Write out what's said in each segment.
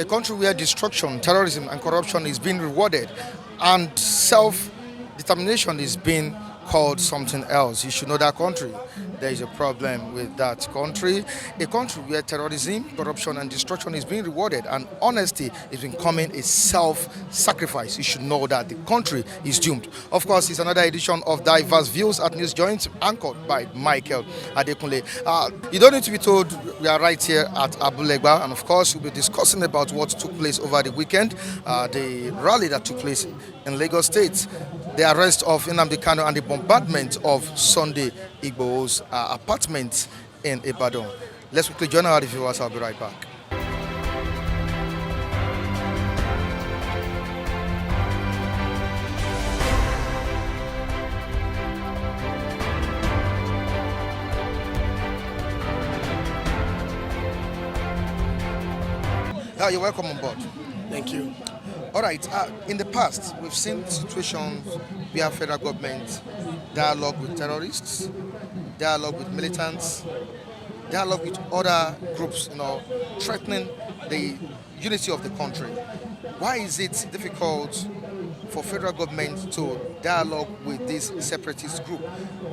a country where destruction, terrorism, and corruption is being rewarded, and self-determination is being called something else. You should know that country. There is a problem with that country. A country where terrorism, corruption, and destruction is being rewarded, and honesty is becoming a self-sacrifice. You should know that the country is doomed. Of course, it's another edition of Diverse Views at News Joint, anchored by Michael Adekunle. You don't need to be told we are right here at Abulegba, and of course, we'll be discussing about what took place over the weekend, the rally that took place in Lagos State, the arrest of Nnamdi Kanu, and the bombardment of Sunday Igboho's apartment in Ibadan. Let's quickly join our reviewers. I'll be right back. You're welcome on board. Thank you. All right. In the past, we've seen situations where federal government dialogue with terrorists, dialogue with militants, dialogue with other groups, threatening the unity of the country. Why is it difficult for federal government to dialogue with this separatist group?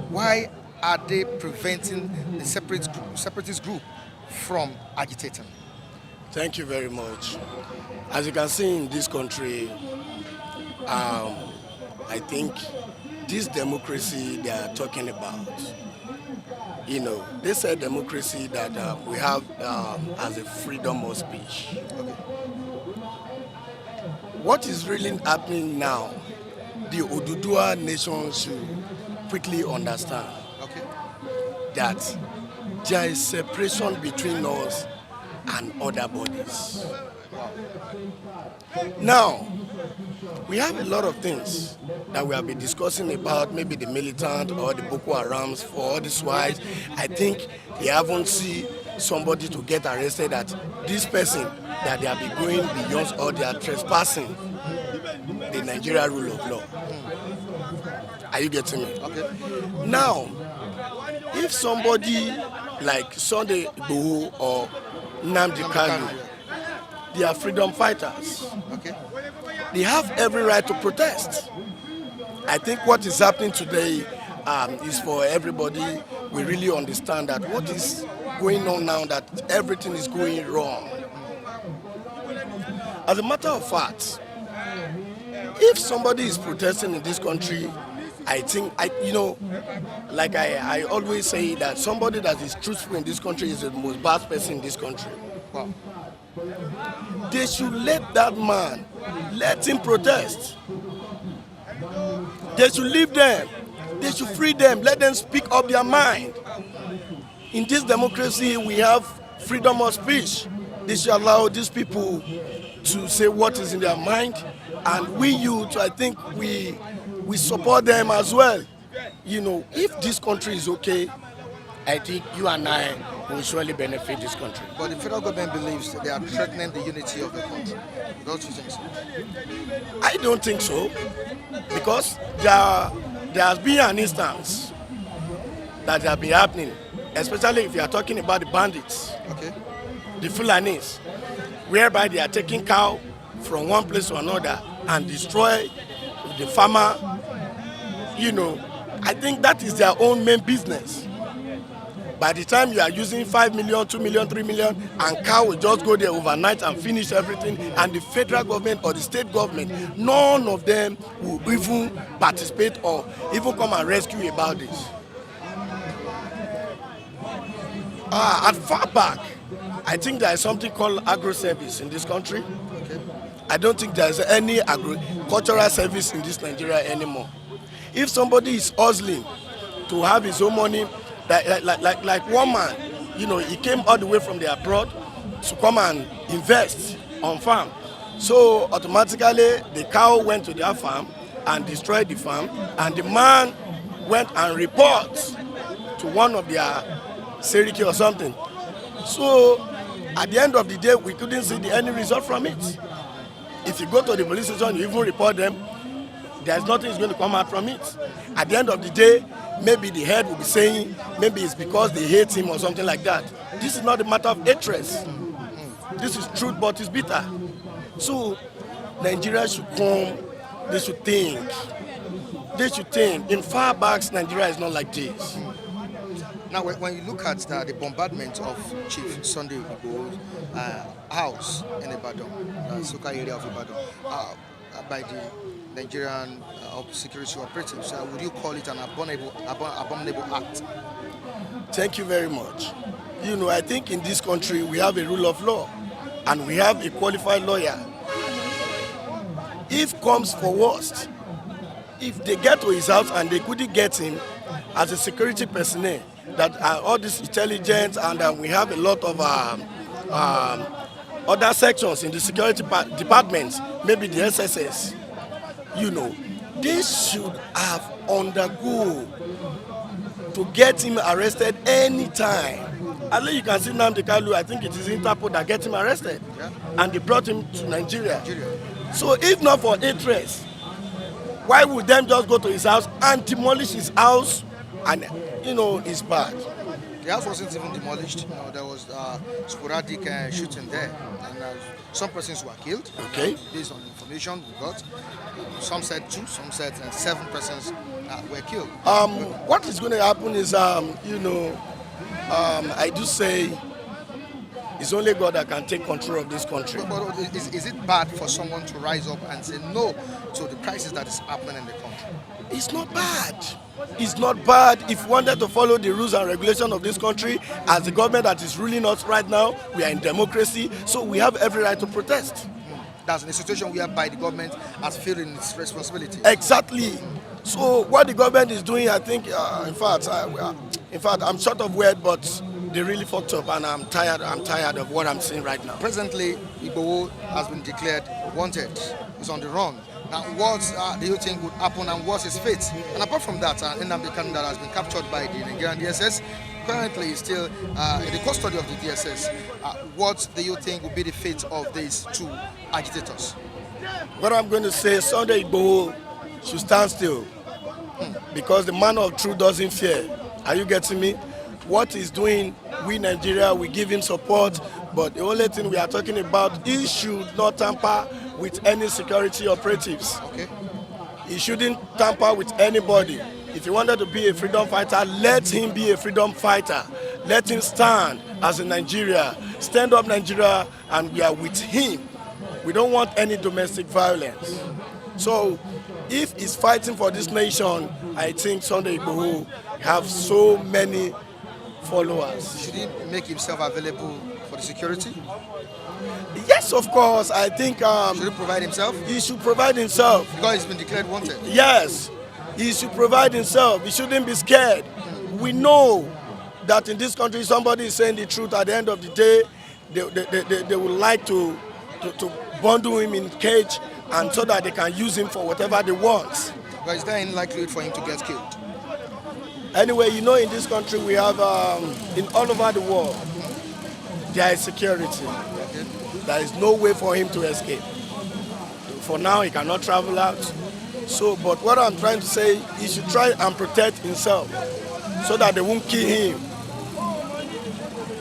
Why are they preventing the separatist group from agitating? Thank you very much. As you can see in this country, I think this democracy they are talking about, they say democracy that we have as a freedom of speech. Okay. What is really happening now, the Oduduwa nation should quickly understand that there is separation between us and other bodies. Now, we have a lot of things that we have been discussing about, maybe the militant or the Boko Harams for all this while. I think they haven't seen somebody to get arrested that this person that they have been going beyond or they are trespassing the Nigerian rule of law. Are you getting me? Okay. Now, if somebody like Sunday Igboho or Nnamdi Kanu, they are freedom fighters. Okay. They have every right to protest. I think what is happening today is for everybody. We really understand that what is going on now, that everything is going wrong. As a matter of fact, if somebody is protesting in this country, I think, I always say that somebody that is truthful in this country is the most bad person in this country. Wow. They should let that man, let him protest. They should leave them. They should free them. Let them speak up their mind. In this democracy, we have freedom of speech. They should allow these people to say what is in their mind. And we youth, I think we support them as well. If this country is okay, I think you and I will surely benefit this country. But the federal government believes that they are threatening the unity of the country. Don't you think so? I don't think so, because there has been an instance that has been happening, especially if you are talking about the bandits, the Fulanis, whereby they are taking cow from one place to another and destroy the farmer. I think that is their own main business. By the time you are using 5 million, 2 million, 3 million, and cow will just go there overnight and finish everything, and the federal government or the state government, none of them will even participate or even come and rescue about this. At far back, I think there is something called agro-service in this country. Okay. I don't think there is any agricultural service in this Nigeria anymore. If somebody is hustling to have his own money, like one man, he came all the way from the abroad to come and invest on farm. So automatically the cow went to their farm and destroyed the farm, and the man went and reports to one of their Seriki or something. So at the end of the day, we couldn't see any result from it. If you go to the police station, you even report them, there's nothing is going to come out from it. At the end of the day, maybe the head will be saying, maybe it's because they hate him or something like that. This is not a matter of hatred. This is truth, but it's bitter. So Nigeria should come, they should think. They should think. In far backs, Nigeria is not like this. Now, when you look at the bombardment of Chief Sunday Igboho's house in Ibadan, Soka area of Ibadan, by the Nigerian security operatives, would you call it an abominable act? Thank you very much. You know, I think in this country we have a rule of law and we have a qualified lawyer. If comes for worst, if they get to his house and they couldn't get him as a security personnel, that all this intelligence and we have a lot of other sections in the security departments, maybe the SSS, you know, they should have undergo to get him arrested anytime. At least you can see Nnamdi, I think it is Interpol that get him arrested, and they brought him to Nigeria. So if not for interest, why would them just go to his house and demolish his house? And you know, it's bad. The house wasn't even demolished. You know, there was sporadic shooting there, and some persons were killed. Okay. Based on information we got, some said 2, some said 7 persons were killed. What is going to happen is, you know, I do say it's only God that can take control of this country. But is it bad for someone to rise up and say no to the crisis that is happening in the country? It's not bad. It's not bad if we wanted to follow the rules and regulations of this country. As the government that is ruling us right now, we are in democracy, so we have every right to protest. That's in a situation whereby the government has failed in its responsibility. Exactly. So what the government is doing, I think, in fact, I'm short of word, but they really fucked up, and I'm tired of what I'm seeing right now. Presently, Igboho has been declared wanted. He's on the run. Now, what do you think would happen, and what's his fate? And apart from that, Nnamdi Kanu that has been captured by the Nigerian DSS, currently is still in the custody of the DSS. What do you think will be the fate of these 2 agitators? What I'm going to say, Sunday Igboho should stand still, because the man of truth doesn't fear. Are you getting me? What he's doing, we Nigeria, we give him support, but the only thing we are talking about, he should not tamper with any security operatives. Okay. He shouldn't tamper with anybody. If he wanted to be a freedom fighter, let him be a freedom fighter. Let him stand as a Nigeria. Stand up Nigeria, and we are with him. We don't want any domestic violence. So if he's fighting for this nation, I think Sunday Igboho have so many followers. Should he make himself available for the security? Yes, of course. I think should he provide himself? He should provide himself. Because he's been declared wanted. Yes, he should provide himself. He shouldn't be scared. We know that in this country, somebody is saying the truth. At the end of the day, they would like to bundle him in cage, and so that they can use him for whatever they want. But is there any likelihood for him to get killed? Anyway, you know, in this country we have, in all over the world, there is security. There is no way for him to escape. For now, he cannot travel out. So, but what I'm trying to say, he should try and protect himself so that they won't kill him.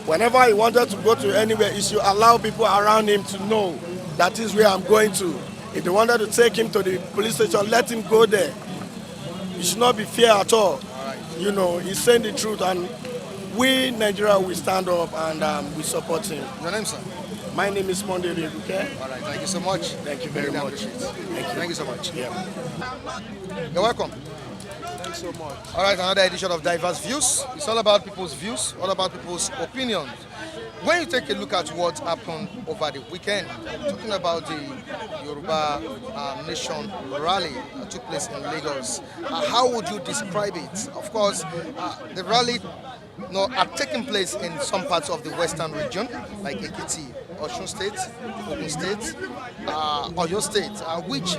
Whenever he wanted to go to anywhere, he should allow people around him to know that is where I'm going to. If they wanted to take him to the police station, let him go there. He should not be fear at all. You know, he's saying the truth, and we, Nigeria, we stand up and we support him. Your name, sir? My name is Monday Rebuke. All right, thank you so much. Thank you very much. Thank you so much. Yeah. You're welcome. Thanks so much. All right, another edition of Diverse Views. It's all about people's views, all about people's opinions. When you take a look at what happened over the weekend, talking about the Yoruba Nation rally that took place in Lagos, how would you describe it? Of course, the rally had taken place in some parts of the western region, like Ekiti, Osun State, Ogun State, Oyo State, which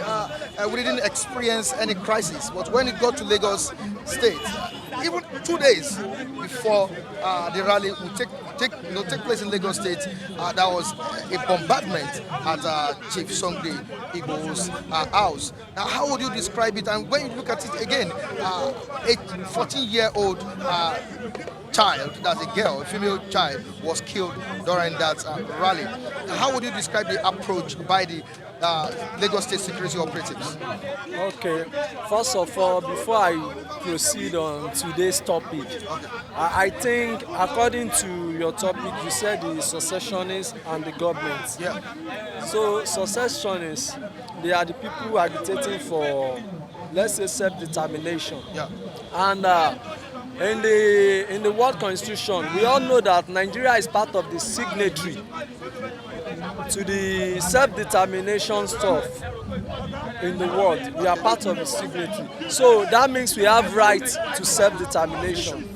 we didn't experience any crisis. But when it got to Lagos State, even 2 days before the rally would take take place in Lagos State. There was a bombardment at Chief Sunday Igboho's house. Now, how would you describe it? And when you look at it again, a 14-year-old child, that's a girl, a female child, was killed during that rally. How would you describe the approach by the Lagos State security operatives? Okay, first of all, before I proceed on today's topic, I think according to your topic, you said the secessionists and the government. Yeah. So secessionists, they are the people agitating for, let's say, self-determination. Yeah. And in the world constitution, we all know that Nigeria is part of the signatory to the self-determination stuff in the world. We are part of the signatory. So that means we have right to self-determination.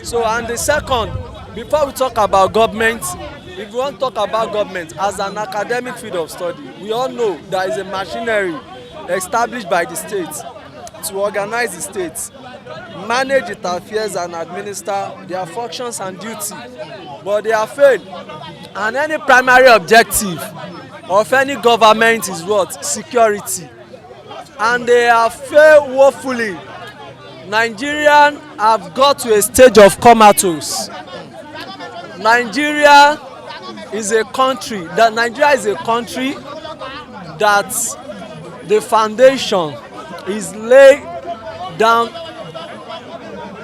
So, and the second, before we talk about government, if we want to talk about government as an academic field of study, we all know there is a machinery established by the state to organize the state, manage its affairs and administer their functions and duty, but they have failed. And any primary objective of any government is what? Security. And they have failed woefully. Nigerians have got to a stage of comatose. Nigeria is a country that the foundation is laid down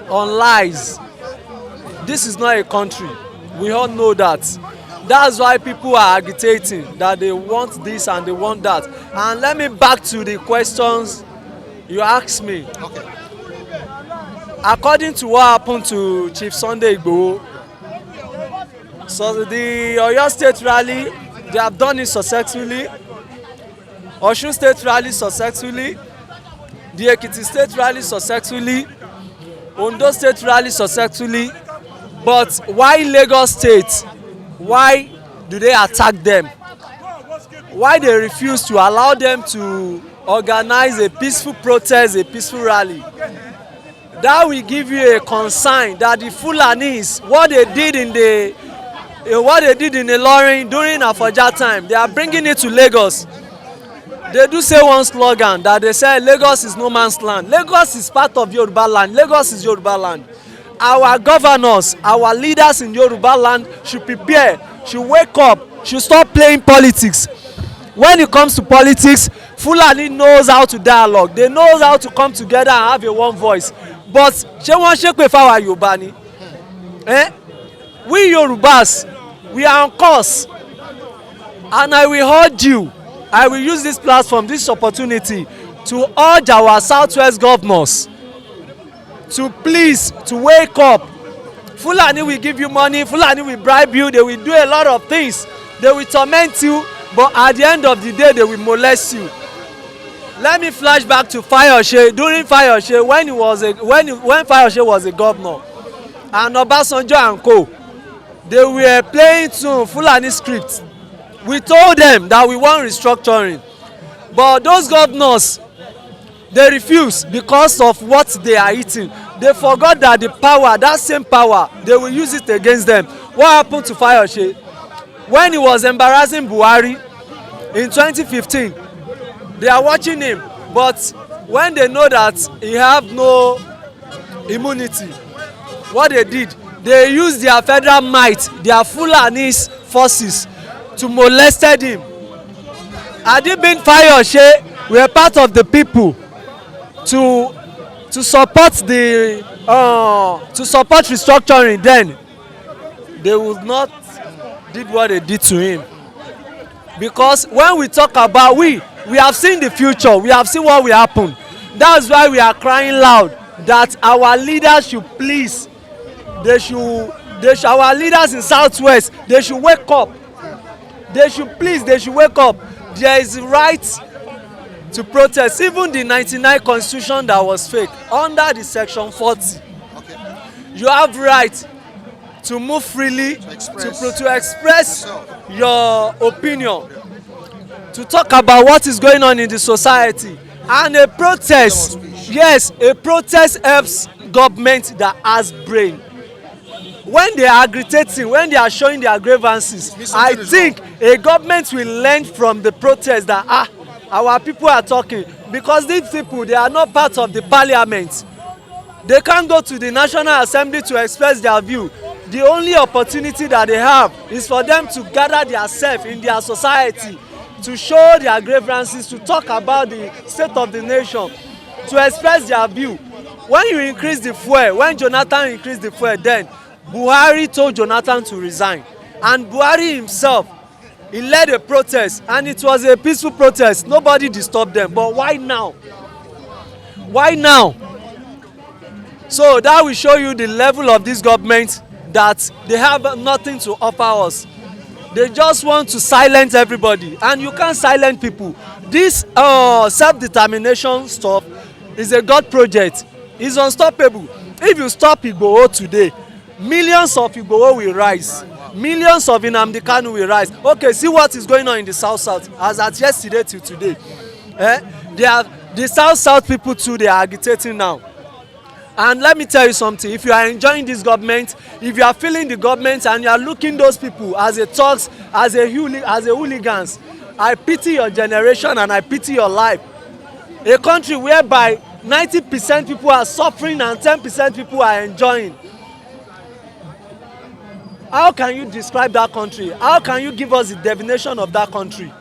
on lies. This is not a country. We all know that. That's why people are agitating that they want this and they want that. And let me back to the questions you asked me. Okay. According to what happened to Chief Sunday Igboho, so the Oyo State rally, they have done it successfully. Osun State rally successfully. The Ekiti State rally successfully. Ondo State rally successfully. But why Lagos State? Why do they attack them? Why they refuse to allow them to organize a peaceful protest, a peaceful rally? That will give you a concern that the Fulanis, what they did in Ilorin during Afoja time, they are bringing it to Lagos. They do say one slogan that they say Lagos is no man's land. Lagos is part of Yoruba land. Lagos is Yoruba land. Our governors, our leaders in Yoruba land should prepare, should wake up, should stop playing politics. When it comes to politics, Fulani knows how to dialogue. They know how to come together and have a one voice. But ṣé wọ́n ṣépè fáwa Yorùbá ni? We Yorubas, we are on course. And I will urge you, I will use this platform, this opportunity to urge our Southwest governors to please, to wake up. Fulani will give you money, Fulani will bribe you, they will do a lot of things. They will torment you, but at the end of the day, they will molest you. Let me flash back to Fayose. During Fayose, when Fayose was a governor, and Obasanjo and co, they were playing to Fulani script. We told them that we want restructuring, but those governors, they refused because of what they are eating. They forgot that the power, that same power, they will use it against them. What happened to Fayose? When he was embarrassing Buhari in 2015, they are watching him, but when they know that he have no immunity, what they did, they used their federal might, their Fulani forces to molested him. Had he been Fayose, we are part of the people to support the to support restructuring, then they would not did what they did to him. Because when we talk about we have seen the future, we have seen what will happen. That's why we are crying loud that our leaders should please, our leaders in Southwest, they should wake up. They should wake up. There is a right to protest. Even the 99 constitution that was fake, under the section 40, you have right to move freely, to express your opinion, to talk about what is going on in the society. And a protest, yes, a protest helps government that has brain. when they are agitating, when they are showing their grievances, I think a government will learn from the protest that our people are talking, because these people, they are not part of the parliament. They can't go to the National Assembly to express their view. The only opportunity that they have is for them to gather themselves in their society, to show their grievances, to talk about the state of the nation, to express their view. When you increase the fuel, when Jonathan increased the fuel, then Buhari told Jonathan to resign. And Buhari himself, he led a protest, and it was a peaceful protest. Nobody disturbed them. But why now? Why now? So that will show you the level of this government, that they have nothing to offer us. They just want to silence everybody, and you can't silence people. This self-determination stuff is a God project. It's unstoppable. If you stop Igboho today, millions of Igboho will rise. Millions of Nnamdi Kanu will rise. Okay, see what is going on in the South. As at yesterday till today. The South people too, they are agitating now. And let me tell you something, if you are enjoying this government, if you are feeling the government and you are looking those people as a thugs, as a hooligans, I pity your generation and I pity your life. A country whereby 90% people are suffering and 10% people are enjoying. How can you describe that country? How can you give us the definition of that country?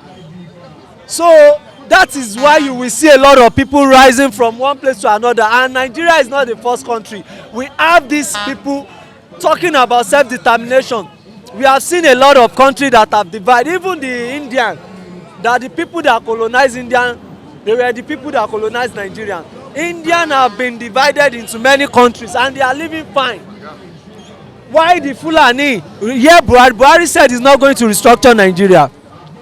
So that is why you will see a lot of people rising from one place to another, and Nigeria is not the first country. We have these people talking about self-determination. We have seen a lot of countries that have divided, even the Indian, that the people that colonized India, they were the people that colonized Nigeria. Indians have been divided into many countries and they are living fine. Why the Fulani? Here Buhari said he's not going to restructure Nigeria.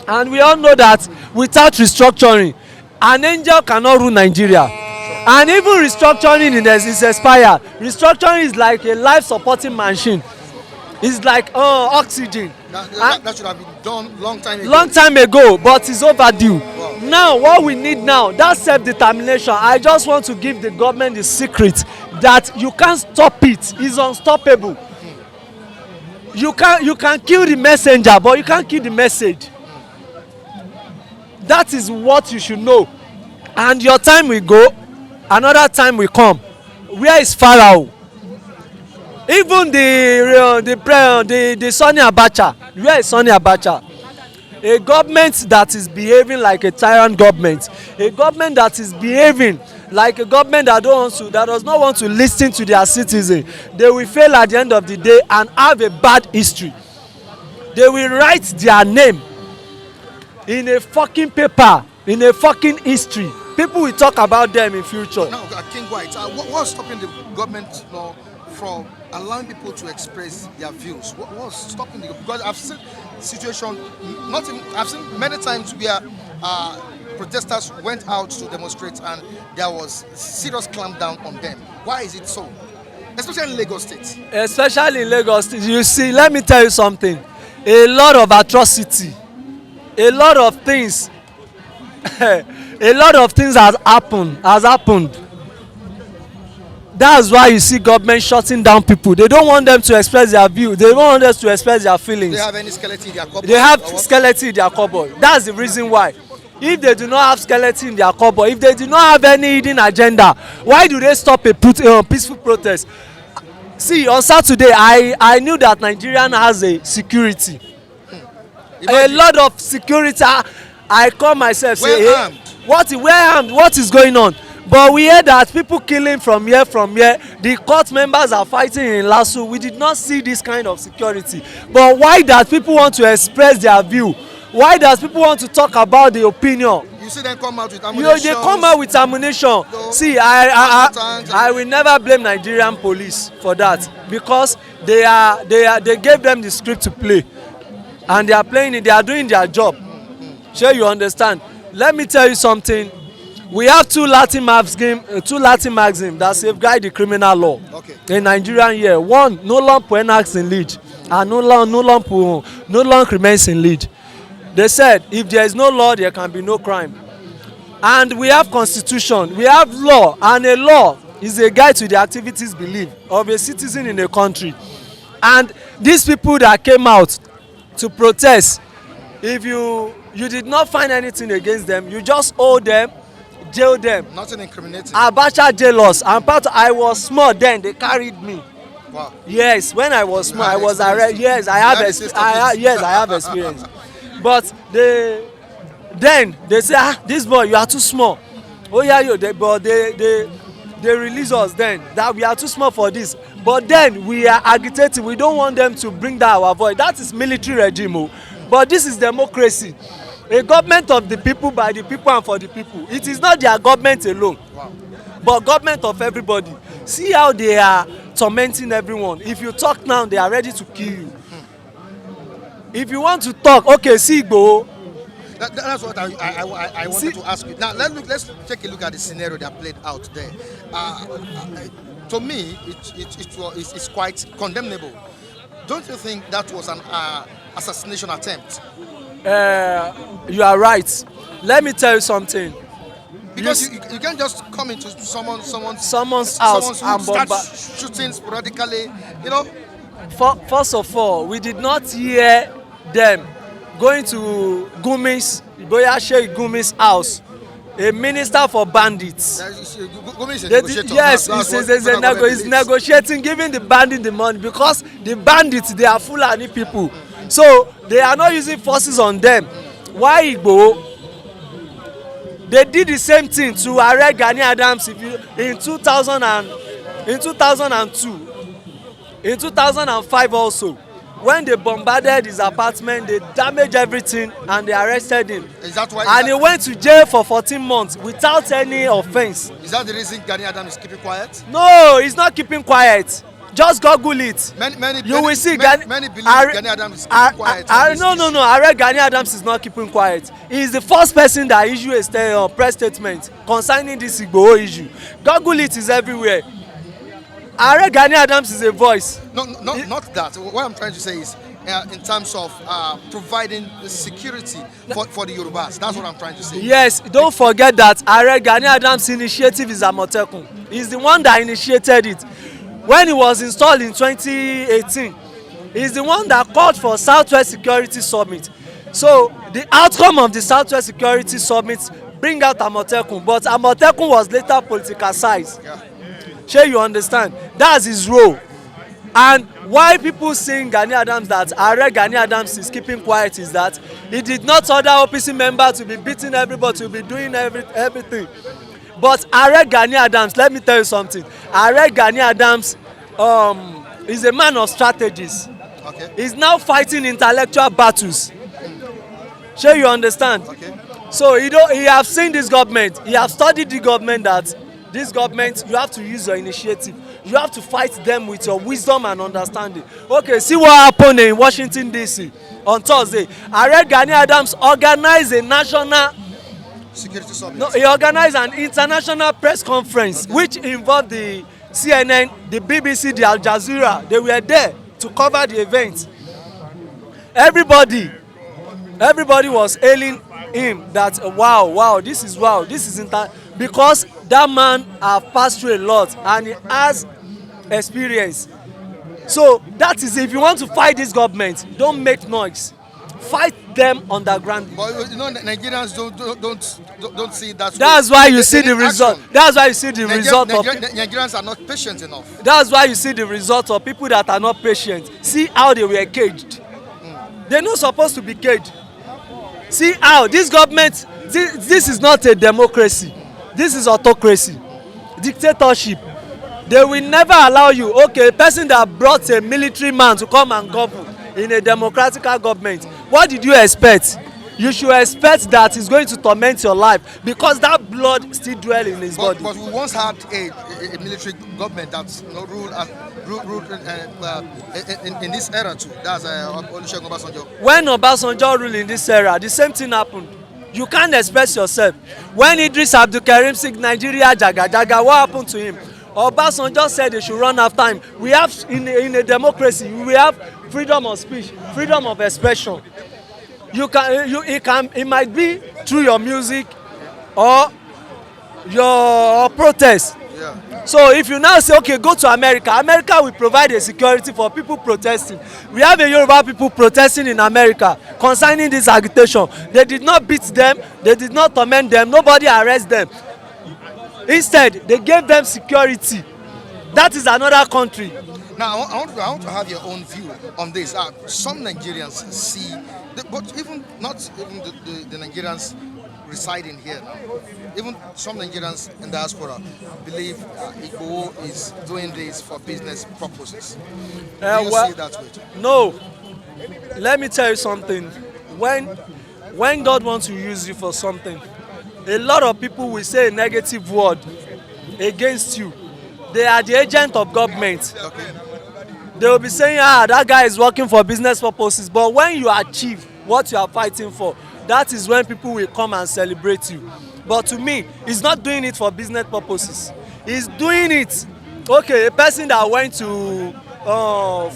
And we all know that without restructuring, an angel cannot rule Nigeria. And even restructuring is expired. Restructuring is like a life supporting machine. It's like oxygen. That should have been done long time ago. Long time ago, but it's overdue. Wow. Now, what we need now, that self-determination. I just want to give the government the secret that you can't stop it. It's unstoppable. You can kill the messenger, but you can't kill the message. That is what you should know. And your time will go, another time will come. Where is Pharaoh? Even the Sani Abacha. Where is Sani Abacha? A government that is behaving like a tyrant government. A government that is behaving like a government that does not want to listen to their citizens. They will fail at the end of the day and have a bad history. They will write their name in a fucking paper, in a fucking history. People will talk about them in future. Now, King White, what's stopping the government now from allowing people to express their views? What's stopping the? Because I've seen situation, I've seen many times where protesters went out to demonstrate and there was serious clampdown on them. Why is it so? Especially in Lagos State. Especially in Lagos State, you see, let me tell you something. A lot of atrocity. A lot of things has happened. That's why you see government shutting down people. They don't want them to express their view. They don't want them to express their feelings. Do they have any skeleton in their cupboard? They have skeleton in their cupboard. That's the reason why. If they do not have skeleton in their cupboard, if they do not have any hidden agenda, why do they stop a peaceful protest? See, on Saturday, I knew that Nigerian has a security. A lot of security. I call myself say, hey, what is going on? But we hear that people killing from here. The court members are fighting in Lasso. We did not see this kind of security. But why does people want to express their view? Why does people want to talk about the opinion? You see them come out with ammunition. They come out with ammunition. See, I will never blame Nigerian police for that, because they gave them the script to play. And they are playing it, they are doing their job. Sure, you understand? Let me tell you something. We have two Latin maxims that safeguard the criminal law in Nigerian here. One, no long enact in lead, and no long remains in lead. They said if there is no law, there can be no crime. And we have constitution, we have law, and a law is a guide to the activities belief of a citizen in a country. And these people that came out to protest, if you did not find anything against them, you just hold them, jail them. Nothing incriminating. Abacha jail us. I was small then, they carried me. Wow. Yes, when I was small, I was arrested. Yes, I have experience. But then they say, this boy, you are too small. Oh yeah, they release us then that we are too small for this. But then we are agitating. We don't want them to bring that our voice. That is military regime. But this is democracy. A government of the people, by the people, and for the people. It is not their government alone, but government of everybody. See how they are tormenting everyone. If you talk now, they are ready to kill you. If you want to talk, okay, see Igboho. That's what I wanted to ask you. Now let's take a look at the scenario that played out there. To me, it's quite condemnable. Don't you think that was an assassination attempt? You are right. Let me tell you something. Because you can't just come into someone's house and start shooting sporadically, you know. First of all, we did not hear them going to Boya Sheikh Gumi's house, a minister for bandits. Yes, he's negotiating, giving the bandits the money, because the bandits, they are Fulani people. So they are not using forces on them. Why Igboho? They did the same thing to Gani Adams in 2002, in 2005 also. When they bombarded his apartment, they damaged everything and they arrested him. Is that why? And he went to jail for 14 months without any offense. Is that the reason Gani Adams is keeping quiet? No, he's not keeping quiet. Just Google it. You will see. Many believe Gani Adams is keeping quiet. No. Gani Adams is not keeping quiet. He is the first person that issued a press statement concerning this Igboho issue. Google it, is everywhere. Gani Adams is a voice. Not that. What I'm trying to say is, in terms of providing security for the Yorubas. That's what I'm trying to say. Yes, don't forget that Gani Adams' initiative is Amotekun. He's the one that initiated it. When it was installed in 2018, he's the one that called for Southwest Security Summit. So the outcome of the Southwest Security Summit bring out Amotekun, but Amotekun was later politicized. Yeah. Sure, you understand? That's his role. And why people saying Gani Adams that Gani Adams is keeping quiet is that he did not order OPC members to be beating everybody, to be doing everything. But Gani Adams, let me tell you something. Gani Adams is a man of strategies. Okay. He's now fighting intellectual battles. Sure, you understand? Okay. So he have seen this government. He have studied the government that this government, you have to use your initiative. You have to fight them with your wisdom and understanding. Okay, see what happened in Washington, D.C. on Thursday. Gani Adams organized a national security summit. No, he organized an international press conference, okay, which involved the CNN, the BBC, the Al Jazeera. They were there to cover the event. Everybody was hailing him that wow, this is because that man have passed through a lot and he has experience. So that is, if you want to fight this government, don't make noise. Fight them underground. But you know, Nigerians don't see that. That's why you see the result. That's why you see the result of Nigerians are not patient enough. That's why you see the result of people that are not patient. See how they were caged. They're not supposed to be caged. See how this government. This is not a democracy. This is autocracy, dictatorship. They will never allow you. Okay, a person that brought a military man to come and govern in a democratic government, what did you expect? You should expect that he's going to torment your life because that blood still dwells in his body. But we once had a military government that ruled in this era too. That's Olusegun Obasanjo. When Obasanjo ruled in this era, the same thing happened. You can't express yourself. When Idris Abdulkarim said Nigeria jaga, what happened to him? Obasanjo said they should run after him. We have in a democracy, we have freedom of speech, freedom of expression. It might be through your music or your protest. Yeah. So if you now say, okay, go to America, America will provide a security for people protesting. We have a Yoruba people protesting in America concerning this agitation. They did not beat them, they did not torment them, nobody arrest them. Instead, they gave them security. That is another country. Now, I want to have your own view on this. Some Nigerians see, but even not even the Nigerians residing here now, even some Nigerians in diaspora believe Igboho is doing this for business purposes. Do you see it that way too? No. Let me tell you something. When God wants to use you for something, a lot of people will say a negative word against you. They are the agent of government. Okay. They will be saying, that guy is working for business purposes. But when you achieve what you are fighting for, that is when people will come and celebrate you. But to me, he's not doing it for business purposes. He's doing it, okay, a person that went to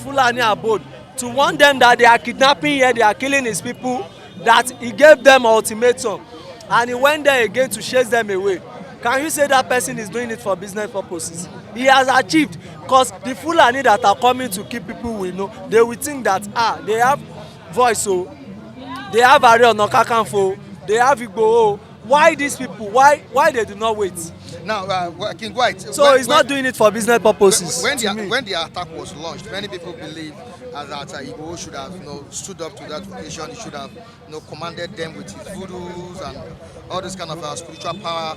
Fulani abode to warn them that they are kidnapping here, they are killing his people, that he gave them ultimatum. And he went there again to chase them away. Can you say that person is doing it for business purposes? He has achieved, because the Fulani that are coming to keep people will know, they will think that they have voice, so they have Ààrẹ Ọ̀nà Kakanfò, they have Igboho. Why these people? Why they do not wait? Now, King White. So he's not doing it for business purposes. When the attack was launched, many people believe that Igboho should have stood up to that occasion. He should have commanded them with his voodoos and all this kind of spiritual power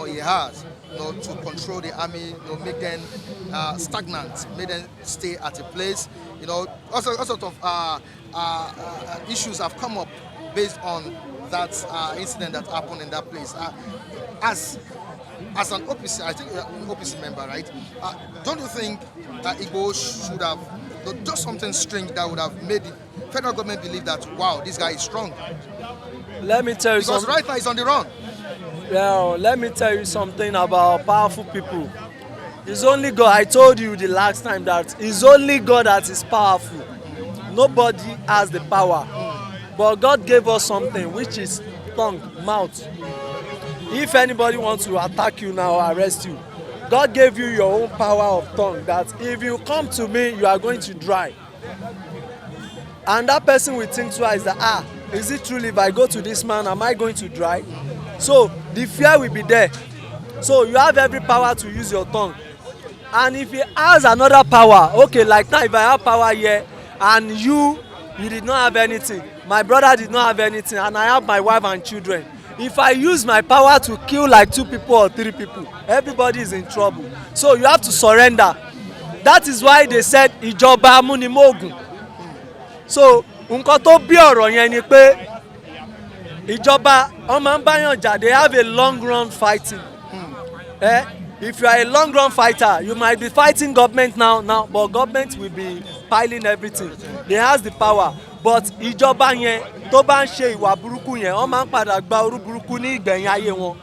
he has to control the army, make them stagnant, make them stay at a place. All sorts of issues have come up based on that incident that happened in that place. As an OPC, I think you're an OPC member, right? Don't you think that Igboho should have done something strange that would have made the federal government believe that, wow, this guy is strong? Let me tell you something. Because right now he's on the run. Well, let me tell you something about powerful people. It's only God. I told you the last time that it's only God that is powerful. Nobody has the power. But God gave us something, which is tongue, mouth. If anybody wants to attack you now or arrest you, God gave you your own power of tongue, that if you come to me, you are going to dry. And that person will think twice that, is it truly if I go to this man, am I going to dry? So the fear will be there. So you have every power to use your tongue. And if he has another power, okay, like now if I have power here and you did not have anything, my brother did not have anything, and I have my wife and children. If I use my power to kill like 2 people or 3 people, everybody is in trouble. So you have to surrender. That is why they said ìjọba amúnimóògùn. So nǹkan tó bí ọ̀rọ̀ yẹn ni pé ìjọba ọmọ ń báyàn jà, they have a long run fighting. If you are a long run fighter, you might be fighting government now, but government will be piling everything. They has the power. But ìjọba yẹn tó bá ń ṣe ìwà burúkú yẹn, wọ́n máa ń padà gba orú burúkú ní ìgbẹ̀yìn ayé wọn.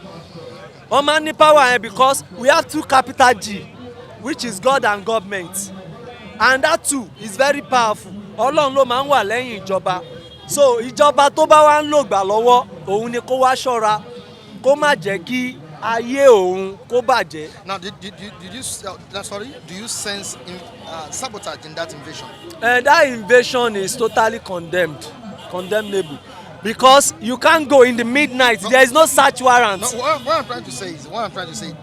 Wọ́n máa ń ní power yẹn because we have 2 capital G, which is God and government. And that too is very powerful. Ọlọ́run ló máa ń wà lẹ́yìn ìjọba. So ìjọba tó bá wá ń lò gbà lọ́wọ́, òun ni kó wá ṣọ́ra, kó má jẹ́ kí ayé òun kó bàjẹ́. Now, do you sense sabotage in that invasion? That invasion is totally condemnable, because you can't go in the midnight. There is no search warrant. No, what I'm trying to say.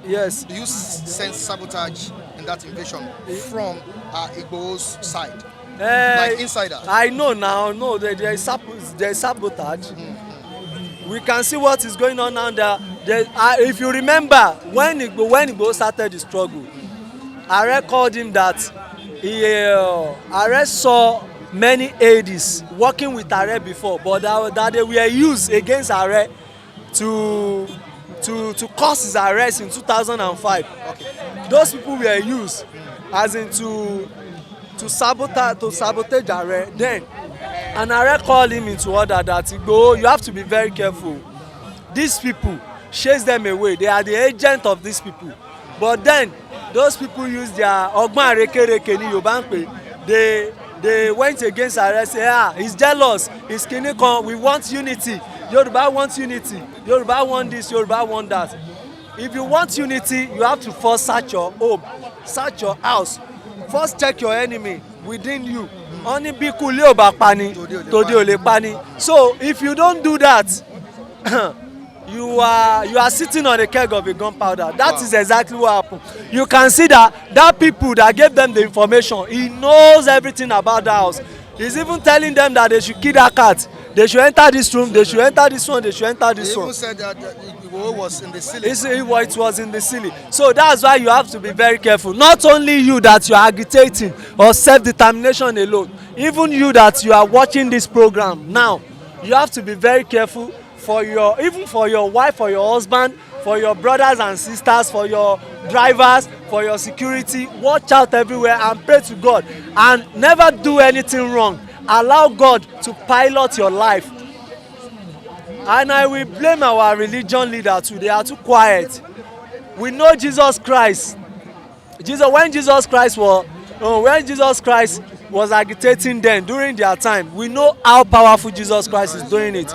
Yes. Do you sense sabotage in that invasion from Igboho's side, like insiders? I know now. No, there is sabotage. We can see what is going on now. If you remember, when Igboho started the struggle, Ààrẹ called him that Ààrẹ saw many aides working with Ààrẹ before, but that they were used against Ààrẹ to cause his arrest in 2005. Okay. Those people were used as in to sabotage Ààrẹ then. And Ààrẹ called him into order that Igboho, you have to be very careful. These people, chase them away. They are the agent of these people. But then those people use their ọgbọ́n àrékérekè ní Yorùbá ń pè. They went against Ààrẹ, say he's jealous, he's kinikan, we want unity. Yorùbá wants unity. Yorùbá want this, Yorùbá want that. If you want unity, you have to first search your home, search your house. First check your enemy within you. Oni bí ikú ilé ò bá pani, tòde ò lè pani. So if you don't do that, you are sitting on a keg of a gunpowder. That is exactly what happened. You can see that people that gave them the information, he knows everything about the house. He's even telling them that they should kill that cat. They should enter this room, they should enter this one, they should enter this one. They even said that Igboho was in the ceiling. It was in the ceiling. So that's why you have to be very careful. Not only you that you are agitating or self-determination alone, even you that you are watching this program now, you have to be very careful even for your wife, for your husband, for your brothers and sisters, for your drivers, for your security. Watch out everywhere and pray to God. And never do anything wrong. Allow God to pilot your life. And I will blame our religion leader too. They are too quiet. We know Jesus Christ. When Jesus Christ was agitating them during their time, we know how powerful Jesus Christ is doing it.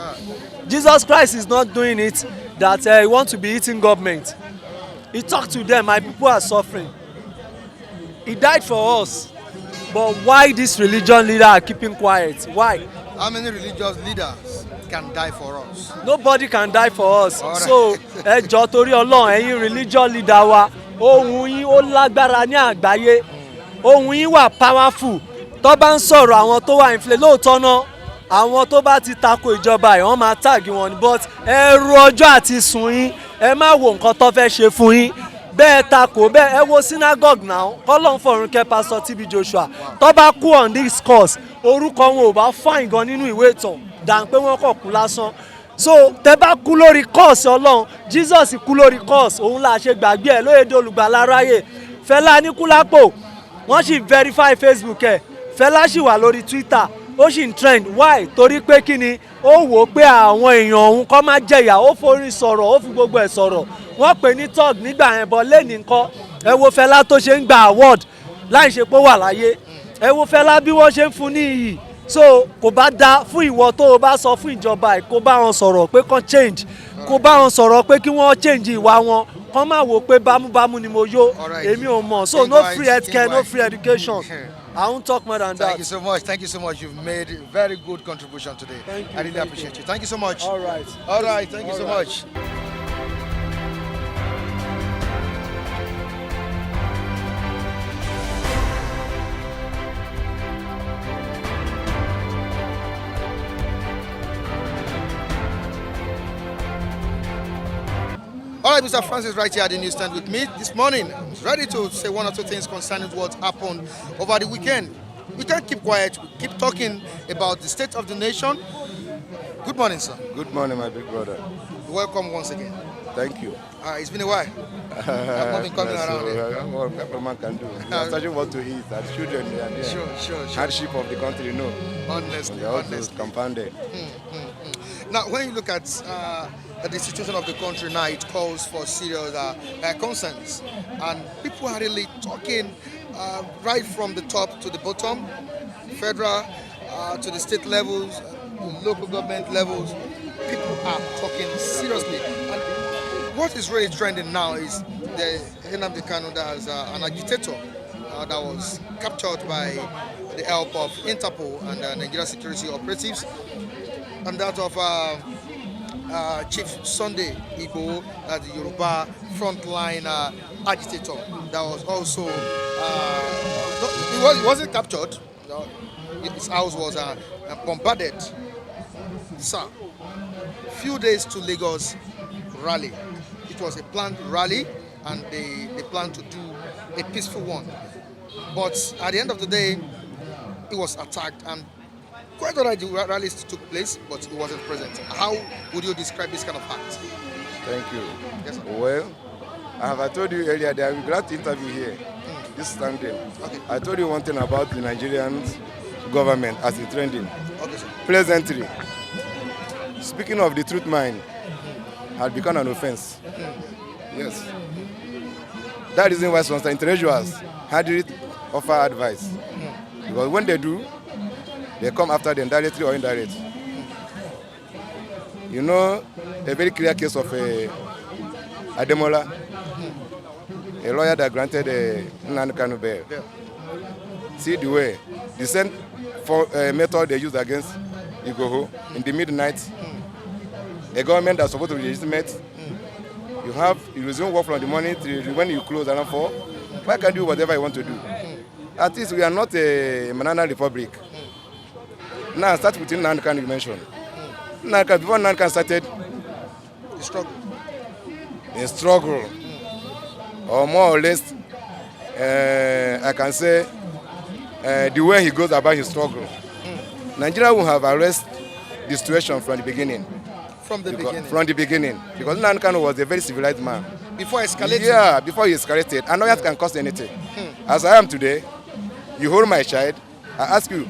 Jesus Christ is not doing it that he wants to be eating government. He talked to them, my people are suffering. He died for us. But why this religion leader are keeping quiet? Why? How many religious leaders can die for us? Nobody can die for us. Right. So ẹ jọ̀ọ́ torí Ọlọ́run ẹ̀yin religious leader wa, ohùn yín ó lágbára ní àgbáyé. Ohùn yín wà powerful. Tó bá ń sọ̀rọ̀ àwọn tó wà inflate lóòótọ́ náà, àwọn tó bá ti tako ìjọba ẹ̀ wọ́n máa tag wọn, but ẹ̀rù ọjọ́ àti sùn yín, ẹ má wo nǹkan tó fẹ́ ṣe fún yín. Bẹ́ẹ̀ tako bẹ́ẹ̀ ẹ wo synagogue now kọ́lọ́n fọ̀run kẹ́ Pastor TB Joshua tó bá kú on this course orúkọ wọn ò bá fine gan nínú ìwé ìtàn dàn pé wọ́n kọ̀ kú lásán. So tẹ bá kú lórí course Ọlọ́run, Jesus kú lórí course, òun là ṣe gbàgbé ẹ̀ lóye dolùgbàlà ráyè. Fẹlá Aníkúlápò wọ́n sì verify Facebook ẹ̀, Fẹlá sì wà lórí Twitter, ó sì ń trend. Why? Torí pé kí ni ó wò ó pé àwọn èèyàn òun kọ́ máa jẹ̀yà, ó forí sọ̀rọ̀, ó fi gbogbo ẹ̀ sọ̀rọ̀. Wọ́n pè ní tug nígbà yẹn bọ̀ lẹ́nìí nǹkan. Ẹ wo Fẹlá tó ṣe ń gba award láì ṣe pé ó wà láyé. Ẹ wo Fẹlá bí wọ́n ṣe ń fún ní iyì. So kò bá dá fún ìwọ tó o bá sọ fún ìjọba ẹ̀ kó bá wọn sọ̀rọ̀ pé kán change, kó bá wọn sọ̀rọ̀ pé kí wọ́n change ìwà wọn, kán má wò pé bámúbámú ni mo yó, èmi ò mọ̀. So no free healthcare, no free education. I won't talk more than that. Thank you so much. Thank you so much. You've made a very good contribution today. Thank you. I really appreciate you. Thank you so much. All right. All right. Thank you so much. All right, Mr. Francis, right here at the newsstand with me this morning. I was ready to say one or two things concerning what happened over the weekend. We can't keep quiet. We keep talking about the state of the nation. Good morning, sir. Good morning, my big brother. Welcome once again. Thank you. It's been a while. I've not been coming around here. What every man can do. Searching what to eat. And children, they are there. Sure. Hardship of the country, no. Honestly. They are also compounded. Now, when you look at the situation of the country now, it calls for serious concerns. And people are really talking right from the top to the bottom, federal to the state levels, local government levels. People are talking seriously. And what is really trending now is the Nnamdi Kanu that is an agitator that was captured by the help of Interpol and Nigerian security operatives, and that of Chief Sunday Igboho, the Yoruba frontline agitator that was also, he wasn't captured, his house was bombarded. Sir, few days to Lagos rally. It was a planned rally and they planned to do a peaceful one. But at the end of the day, it was attacked and quite alright, the rallies took place, but he wasn't present. How would you describe this kind of act? Thank you. Yes, sir. Well, I told you earlier that I'm glad to interview here this Sunday. Okay. I told you one thing about the Nigerian government as it's trending. Okay, sir. Pleasantry. Speaking of the truth mind had become an offense. Yes. That is why some intellectuals hardly offer advice. Because when they do, they come after them directly or indirectly. You know, a very clear case of Ademola, a lawyer that granted Nnamdi Kanu bail. Yeah. See the way, the same method they use against Igboho in the midnight. A government that's supposed to be legitimate. You resume work from the morning till when you close around 4. Why can't you do whatever you want to do? At least we are not a banana republic. Now start with Nnamdi Kanu you mentioned. Before Nnamdi Kanu started, The struggle. a struggle, or more or less, I can say, the way he goes about his struggle. Nigeria will have arrested the situation from the beginning. From the beginning. From the beginning. Because Nnamdi Kanu was a very civilized man. Before escalating. Yeah, before he escalated. And lawyers can cost anything. As I am today, you hold my child, I ask you,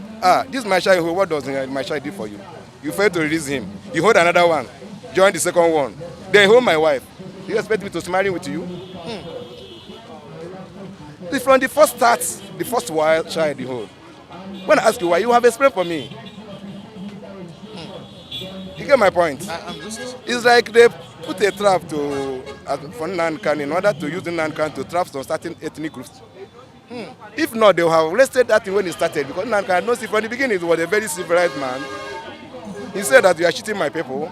this is my child, what does my child do for you? You fail to release him. You hold another one, join the second one. Then hold my wife. Do you expect me to marry with you? From the first start, the first child you hold. When I ask you why, you have explained for me. You get my point? I'm just... It's like they put a trap for Nnamdi Kanu in order to use Nnamdi Kanu to trap some certain ethnic groups. If not, they will have arrested that thing when it started, because Nnamdi Kanu knows from the beginning he was a very civilized man. He said that you are cheating my people.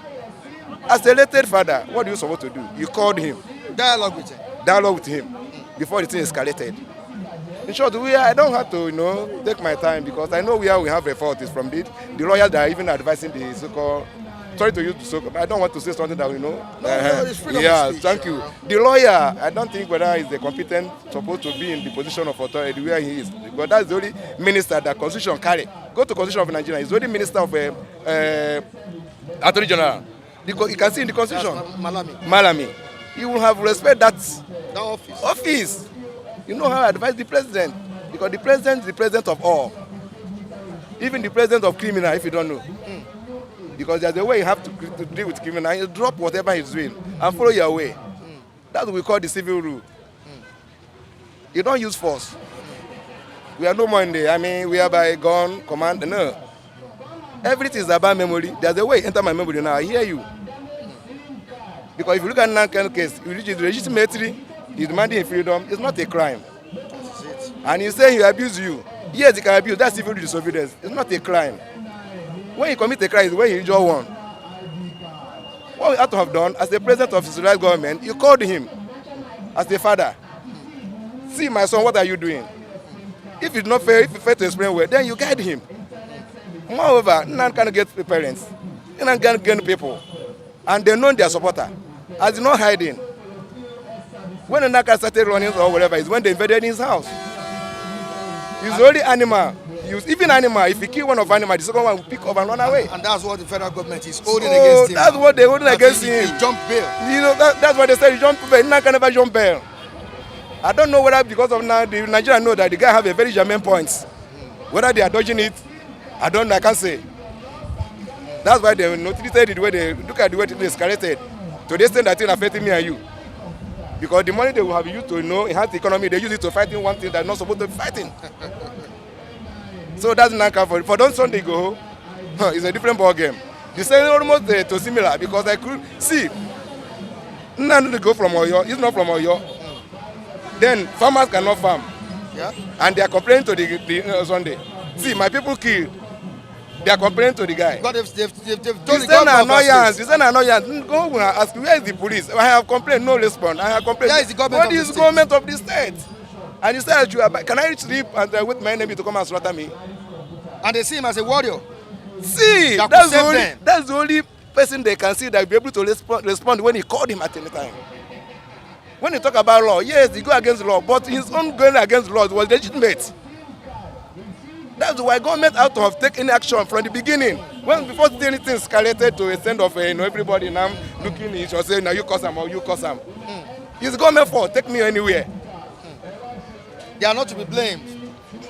As a elected father, what are you supposed to do? You called him. Dialogue with him. Dialogue with him before the thing escalated. In short, I don't have to, take my time, because I know where we have a fault is from the lawyers that are even advising the so-called. Sorry to use the so-called. I don't want to say something that No, it's freedom yeah, of speech. thank you. The lawyer, I don't think whether he's the competent, supposed to be in the position of authority where he is. But that's the only minister that Constitution carry. Go to Constitution of Nigeria. He's the only minister of Attorney General. You can see in the Constitution. Malami. You will have respect that office. You know how to advise the president, because the president is the president of all. Even the president of criminal, if you don't know. Because there's a way you have to deal with criminal. You drop whatever he's doing and follow your way. That's what we call the civil rule. You don't use force. We are no more in we are by gun, command, no. Everything is about memory. There's a way enter my memory now. I hear you. Because if you look at Nnamdi Kanu case, which is legitimately, he's demanding freedom, it's not a crime. And he's saying he abused you. Yes, he can abuse. That's civil disobedience. It's not a crime. When you commit a crime, it's when you injure one. What we have to have done, as the president of the Israeli government, you called him as the father. See, my son, what are you doing? If it's not fair, if you fail to explain well, then you guide him. Moreover, Nnamdi Kanu get parents, Nnamdi Kanu get people, and they know their supporter. As not hiding. When Nnamdi Kanu started running or whatever, it's when they invaded his house. He's the only animal. Even animal, if you kill one of animal, the second one will pick up and run away. And that's what the federal government is holding against him. That's what they're holding against him. He jump bail. That's what they said. He jump bail. Nnamdi Kanu never jump bail. I don't know whether because of now the Nigerians know that the guy have a very germane points. Whether they are dodging it, I don't know. I can't say. That's why they treated it the way they look at the way they escalated. To the extent that it affected me and you. Because the money they will have used to enhance the economy, they use it to fight in one thing that's not supposed to be fighting. So that's Nnamdi Kanu for those Sunday go. It's a different ball game. The same almost to similar because I could see Nnamdi go from Oyo. He's not from Oyo. Then farmers cannot farm. Yeah. And they are complaining to the Sunday. See, my people killed. They are complaining to the guy. But they've told This is an annoyance. Go and ask, where is the police? I have complained, no response. I have complained. Where is the government What is the government of the state? And he said, can I sleep and wait my enemy to come and slaughter me? And they see him as a warrior. See, that's the only person they can see that will be able to respond when he called him at any time. When you talk about law, yes, he go against the law, but his own going against the law was legitimate. That's why government had to have taken action from the beginning. Before anything escalated to a extent of everybody now looking at each other saying, now you cause them or you cause them. It's government fault, take me anywhere. They are not to be blamed.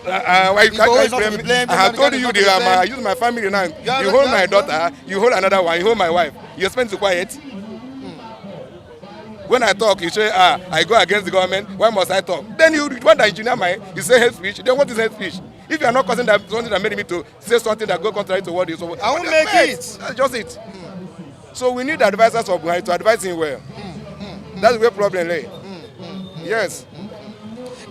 Why you can't blame me? I have told you, I use my family now. You hold my daughter, you hold another one, you hold my wife. You expect to quiet? When I talk, you say, I go against the government, why must I talk? Then you want the engineer mind, you say hate speech, then what is hate speech? If you are not causing something that made me to say something that go contrary to what you say, I won't make it. That's just it. So we need advisors of Buhari to advise him well. That's where problem lay. Yes.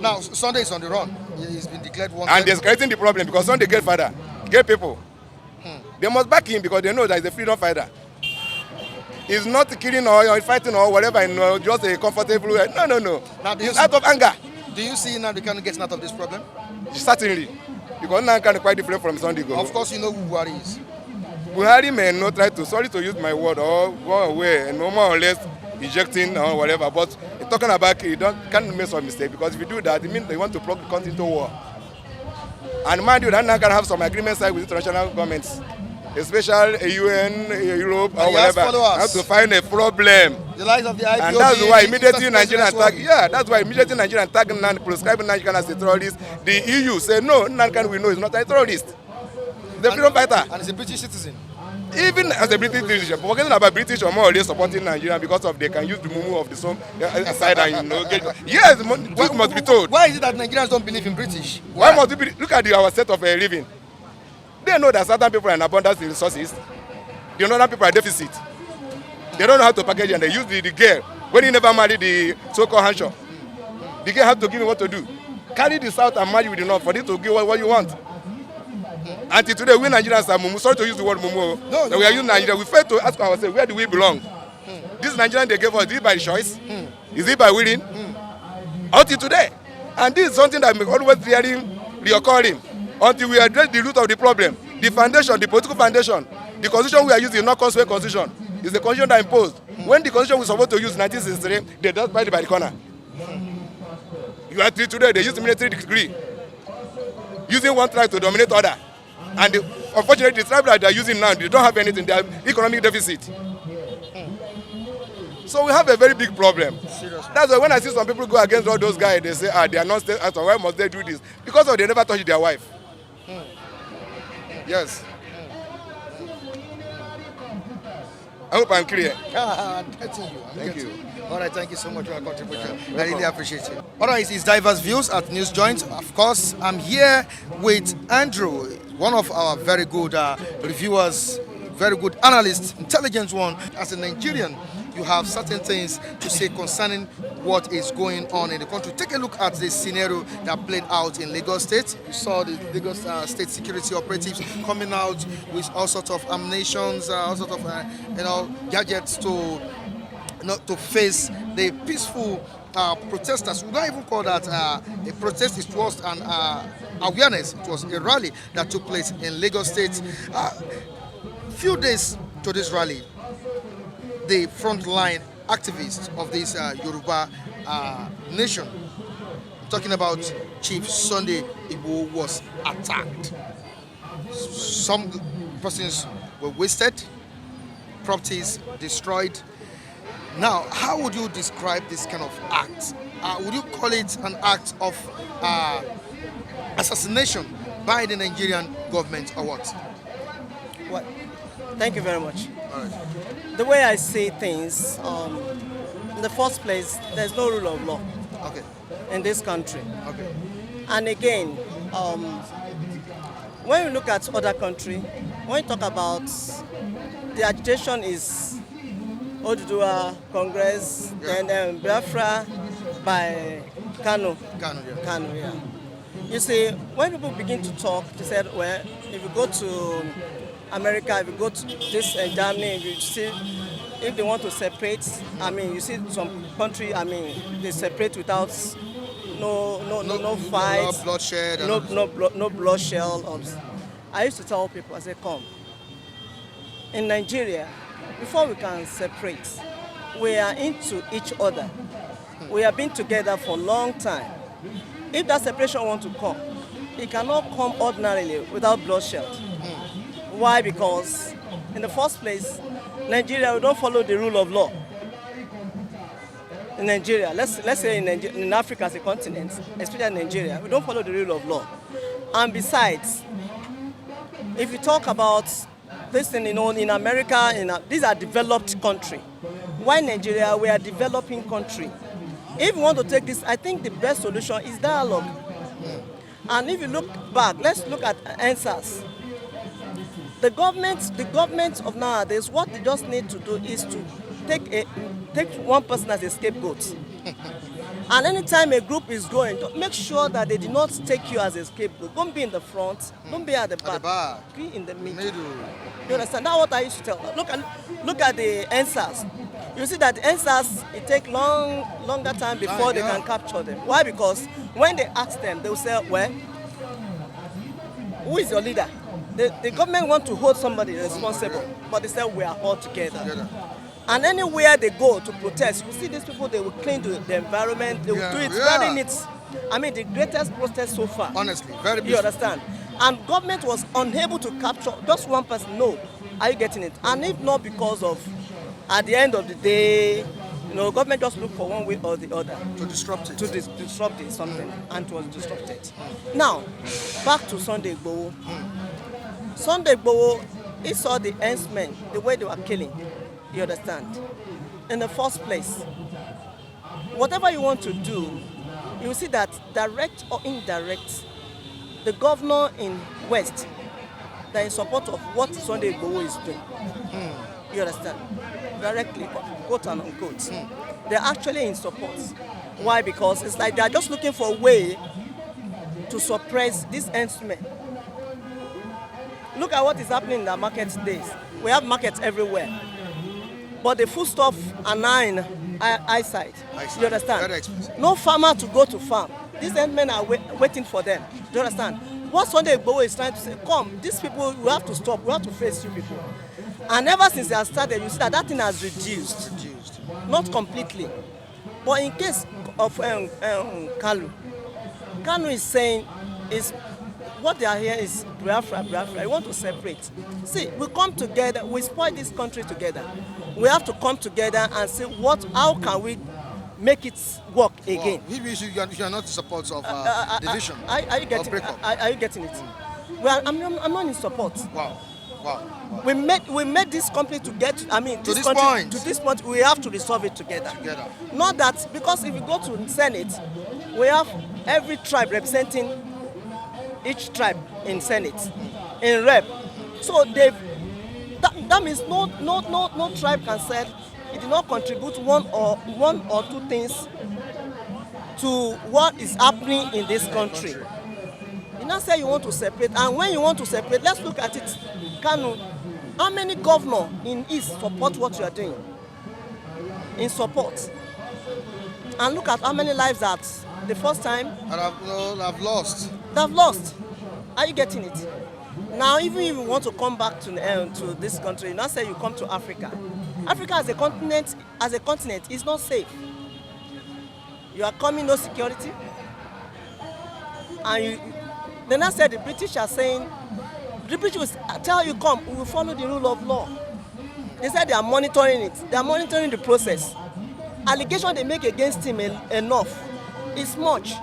Now, Sunday is on the run. He's been declared wanted. And they're creating the problem because Sunday get father, get people. They must back him because they know that he's a freedom fighter. He's not killing or fighting or whatever, just a comfortable way. No. Now, he's out of anger. Do you see Nnamdi Kanu getting out of this problem? Certainly. Because Nnamdi Kanu is quite different from Sunday Igboho. Of course, you know who Buhari is. Buhari may not try to, sorry to use my word, or go away and no more or less ejecting or whatever, but talking about it, can't make some mistake, because if you do that, it means they want to plug the country into war. And mind you, that now can have some agreement side with international governments, especially UN, Europe, or whatever. Have to find a problem. The lies of the IPOB, and that's why immediately Nigerian attack. Yeah, that's why immediately Nigerian attack and prescribing Nigerian as a terrorist. The EU say no, Nnamdi we know is not a terrorist. The freedom fighter. And he's a British citizen. Even as a British citizen, forgetting about British or more or less supporting Nigeria because of they can use the mumu of the side and yes, truth must be told. Why is it that Nigerians don't believe in British? Why must we look at our set of living? They know that certain people are in abundance in resources. They know that people are deficit. They don't know how to package and they use the girl. When you never marry the so-called handshake, the girl have to give you what to do. Carry this out and marry with the north for it to give what you want. Until today, we Nigerians are mumu. Sorry to use the word mumu. No, we are using Nigeria. We fail to ask ourselves, where do we belong? This Nigerian they gave us, is it by choice? Is it by willing? Until today. And this is something that we always reoccurring. Until we address the root of the problem. The foundation, the political foundation, the constitution we are using is not constitutional constitution. It's the constitution that imposed. When the constitution we supposed to use in 1963, they just buy it by the corner. You are today, they use the military degree. Using one tribe to dominate other. And unfortunately, the tribe that they are using now, they don't have anything. They have economic deficit. So we have a very big problem. Seriously. That's why when I see some people go against all those guys, they say, they are not state actors. Why must they do this? Because they never touch their wife. Yes. I hope I'm clear. I'm getting you. Thank you. All right, thank you so much for your contribution. I really appreciate it. All right, it's Diverse Views at News Joint. Of course, I'm here with Andrew, one of our very good reviewers, very good analyst, intelligent one. As a Nigerian, you have certain things to say concerning what is going on in the country. Take a look at this scenario that played out in Lagos State. You saw the Lagos State security operatives coming out with all sorts of ammunitions, all sorts of gadgets to face the peaceful protesters. We don't even call that a protest. It was an awareness. It was a rally that took place in Lagos State. Few days to this rally, the frontline activists of this Yoruba nation, I'm talking about Chief Sunday Igboho, was attacked. Some persons were wasted, properties destroyed. Now, how would you describe this kind of act? Would you call it an act of assassination by the Nigerian government or what? What? Thank you very much. All right. The way I see things, in the first place, there's no rule of law in this country. Okay. And again, when we look at other countries, when we talk about the agitation is Oduduwa, Congress, then Biafra by Kanu. Kanu, yeah. You see, when people begin to talk, they said, well, if you go to America, if you go to this Germany, you see, if they want to separate, I mean, you see some country, I mean, they separate without no fights, no bloodshed, no bloodshed. I used to tell people, I said, come, in Nigeria, before we can separate, we are into each other. We have been together for a long time. If that separation wants to come, it cannot come ordinarily without bloodshed. Why? Because in the first place, Nigeria, we don't follow the rule of law. In Nigeria, let's say in Africa as a continent, especially in Nigeria, we don't follow the rule of law. And besides, if you talk about this thing, in America, these are developed countries. Why Nigeria? We are a developing country. If we want to take this, I think the best solution is dialogue. And if you look back, let's look at answers. The government of nowadays, what they just need to do is to take take one person as a scapegoat. And anytime a group is going, make sure that they do not take you as a scapegoat. Don't be in the front, don't be at the back. Be in the middle. You understand? That's what I used to tell them. Look at the answers. You see that the answers, it takes longer time before they can capture them. Why? Because when they ask them, they will say, well, who is your leader? The government want to hold somebody responsible, but they say we are all together. And anywhere they go to protest, you see these people, they will clean the environment, they will do it very neat. I mean, the greatest protest so far. Honestly, very beautiful. You understand? And government was unable to capture just one person. No, are you getting it? And if not because of, at the end of the day, you know, government just look for one way or the other. To disrupt it. To disrupt it, something, and it was disrupted. Now, back to Sunday Igboho. Sunday Igboho, he saw the henchmen, the way they were killing. You understand? In the first place, whatever you want to do, you will see that direct or indirect, the governor in West, they are in support of what Sunday Igboho is doing. You understand? Directly, quote and unquote. They're actually in support. Why? Because it's like they're just looking for a way to suppress this instrument. Look at what is happening in the market days. We have markets everywhere. But the foodstuff are now in eyesight. You understand? Very expensive. No farmer to go to farm. These men are waiting for them. Do you understand? What Sunday Igboho is trying to say, come, these people, we have to stop. We have to face you people. And ever since they have started, you see that thing has reduced. Not completely. But in case of Kanu is saying, what they are here is Biafra. I want to separate. See, we come together, we spoil this country together. We have to come together and see how can we make it work again. Well, you are not in support of division. Are you getting? Are you getting it? Well, I'm not in support. Wow. We made this company to get. I mean, to this point. To this point, we have to resolve it together. Not that, because if you go to Senate, we have every tribe representing each tribe in Senate, in Rep. So that means no tribe can say it did not contribute one or two things to what is happening in this country. You now say you want to separate, and when you want to separate, let's look at it. Kanu, how many governors in East support what you are doing? In support. And look at how many lives that the first time I've lost. They've lost. Are you getting it? Now, even if you want to come back to this country, you now say you come to Africa. Africa as a continent is not safe. You are coming, no security. And they now said the British are saying, the British will tell you, come, we will follow the rule of law. They said they are monitoring it. They are monitoring the process. Allegation they make against him enough is much.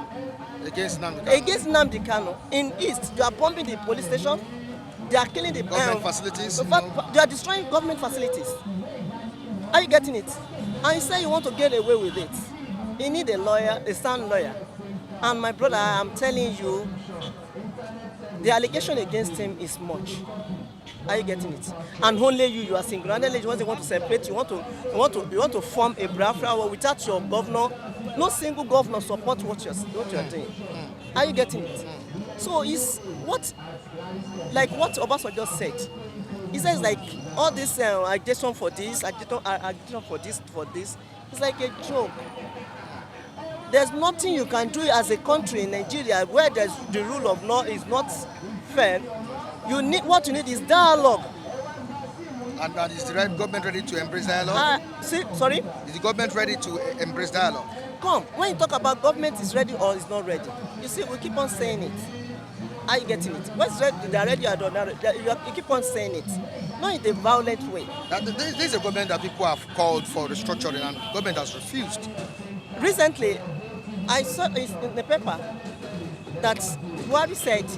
Against Nnamdi Kanu. In East, they are bombing the police station. They are killing the government facilities. They are destroying government facilities. Are you getting it? And you say you want to get away with it. You need a lawyer, a sound lawyer. And my brother, I'm telling you, the allegation against him is much. Are you getting it? And only you are single. And you want to separate. You want to form a Biafra without your governor. No single governor support what you're doing. Are you getting it? So it's like what Obasanjo just said. He says like all this agitation for this, agitation for this. It's like a joke. There's nothing you can do as a country in Nigeria where the rule of law is not fair. What you need is dialogue. And is the government ready to embrace dialogue? Sorry? Is the government ready to embrace dialogue? Come, when you talk about government is ready or is not ready, you see, we keep on saying it. Are you getting it? What's ready? They're ready or not ready. You keep on saying it. Not in a violent way. This is a government that people have called for restructuring, and the government has refused. Recently, I saw in the paper that Buhari said,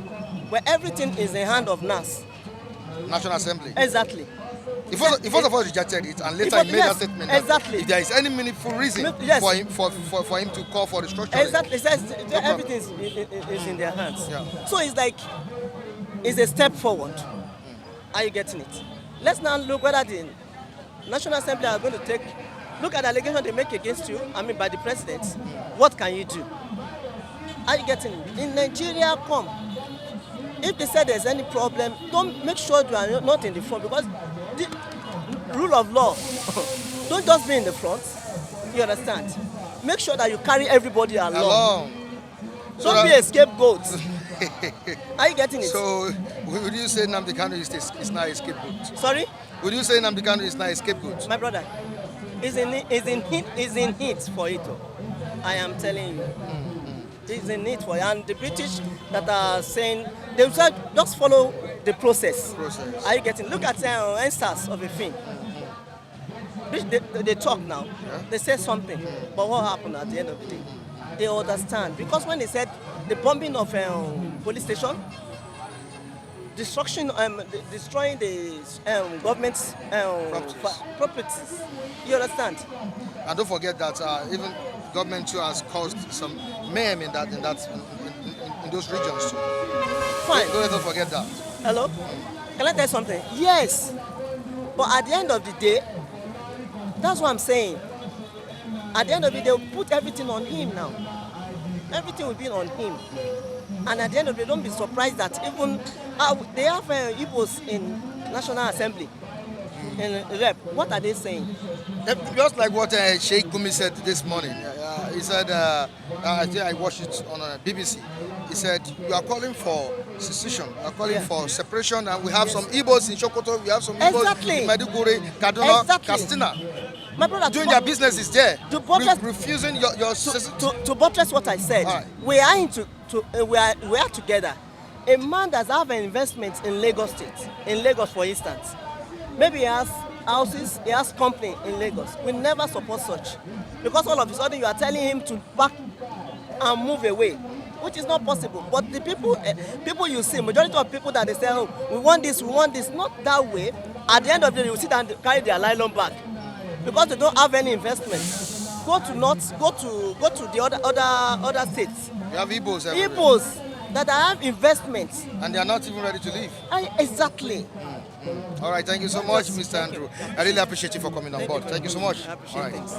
where everything is in the hand of NAS. National Assembly. Exactly. He first of all rejected it, and later he made that statement. Exactly. If there is any meaningful reason for him to call for restructuring. Exactly. It says everything is in their hands. Yeah. So it's like it's a step forward. Are you getting it? Let's now look whether the National Assembly are going to take Look at the allegation they make against you, I mean by the president. What can you do? Are you getting it? In Nigeria, come. If they say there's any problem, don't make sure you are not in the front, because the rule of law, don't just be in the front. You understand? Make sure that you carry everybody along. Don't be a scapegoat. Are you getting it? So, would you say Nnamdi Kanu is not a scapegoat? Sorry? Would you say Nnamdi Kanu is not a scapegoat? My brother, is in it for it. I am telling you. Is in it for it. And the British that are saying, they will just follow the process. Are you getting? Look at the instance of a thing. They talk now. Yeah. They say something. But what happened at the end of the day? They understand. Because when they said the bombing of police station, destroying the government's properties. You understand? And don't forget that even government too has caused some mayhem in those regions too. Fine. Don't forget that. Hello? Can I tell you something? Yes. But at the end of the day, that's what I'm saying. At the end of the day, they'll put everything on him now. Everything will be on him. And at the end of the day, don't be surprised that even they have Igbos in National Assembly, in rep. What are they saying? Just like what Sheikh Gumi said this morning. He said, I think I watched it on BBC. He said, you are calling for secession, you are calling for separation, and we have some Igbos in Sokoto, we have some Igbos in Maiduguri, Kaduna, Katsina. My brother, doing their business is there. Refusing your to buttress what I said. Right. We are together. A man that has an investment in Lagos State, in Lagos for instance, maybe he has houses, he has company in Lagos. We never support such, because all of a sudden you are telling him to back and move away, which is not possible. But the people you see, majority of people that they say, oh, we want this, not that way. At the end of the day, you sit and carry their nylon bag, because they don't have any investment. Go to the other states. You have Igbos everywhere. Igbos that have investments. And they are not even ready to leave. Exactly. All right, thank you so much, Mr. Andrew. I really appreciate you for coming on board. Thank you so much. I appreciate things.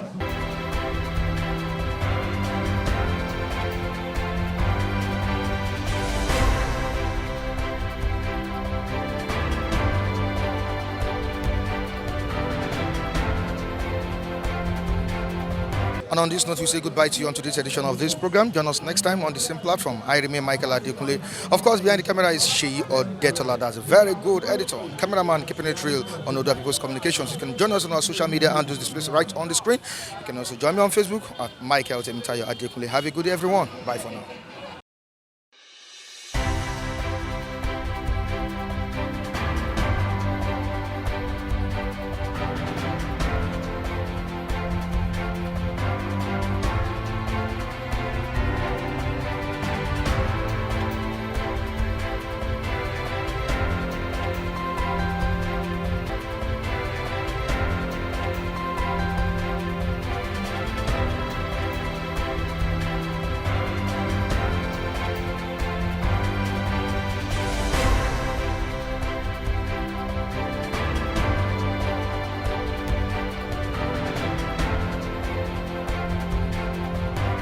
And on this note, we say goodbye to you on today's edition of this program. Join us next time on the same platform. I remain Michael Adekunle. Of course, behind the camera is Sheyi Odetola. That's a very good editor. Cameraman keeping it real on Oduduwa People's Communications. You can join us on our social media and do displays right on the screen. You can also join me on Facebook at Michael Temitayo Adekunle. Have a good day, everyone. Bye for now.